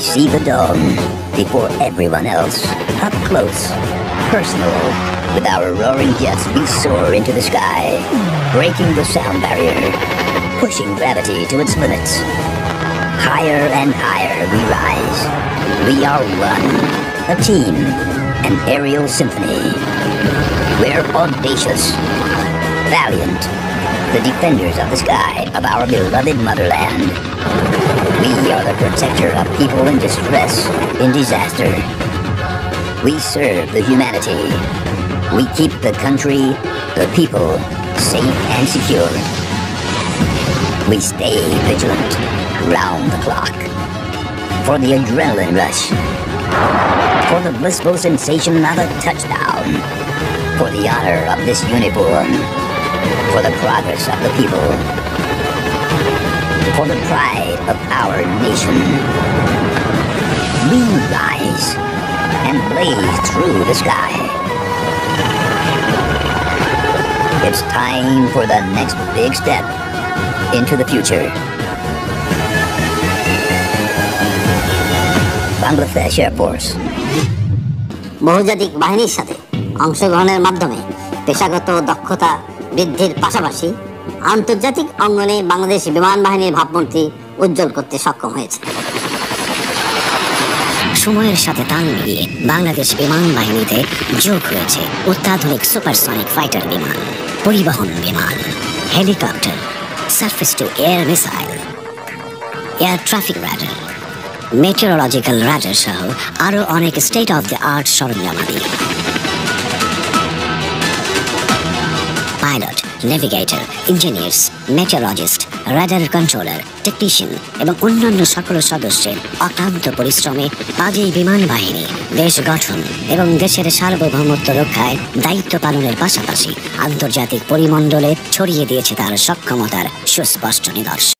see the dawn before everyone else, up close, personal. With our roaring jets, we soar into the sky, breaking the sound barrier, pushing gravity to its limits. Higher and higher we rise. We are one, a team, an aerial symphony. We're audacious, valiant, the defenders of the sky of our beloved motherland. We are the protector of people in distress, in disaster. We serve the humanity. We keep the country, the people, safe and secure. We stay vigilant, round the clock. For the adrenaline rush. For the blissful sensation of a touchdown. For the honor of this uniform. For the progress of the people. For the pride of our nation. We rise and blaze through the sky. It's time for the next big step into the future. Bangladesh Air Force. বহুজাতিক বাহিনীর সাথে অংশগ্রহণের মাধ্যমে পেশাগত দক্ষতা বৃদ্ধির পাশাপাশি আন্তর্জাতিক অঙ্গনে বাংলাদেশ বিমান বাহিনীর ভাবমূর্তি উজ্জ্বল করতে সক্ষম হয়েছে। সময়ের সাথে তাল মিলিয়ে বাংলাদেশ বিমান বাহিনীতে যোগ হয়েছে অত্যাধুনিক সুপারসনিক ফাইটার বিমান, পরিবহন বিমান, helicopter, surface to air missile, air traffic radar, meteorological radar সহ আরও অনেক স্টেট অফ দ্য আর্ট সরঞ্জামাদি। Pilot, navigator, engineers, meteorologist, radar controller, technician এবং অন্যান্য সকল সদস্যের অক্লান্ত পরিশ্রমে আজ এই বিমান বাহিনী দেশ গঠন এবং দেশের সার্বভৌমত্ব রক্ষায় দায়িত্ব পালনের পাশাপাশি আন্তর্জাতিক পরিমণ্ডলে ছড়িয়ে দিয়েছে তার সক্ষমতার সুস্পষ্ট নিদর্শন।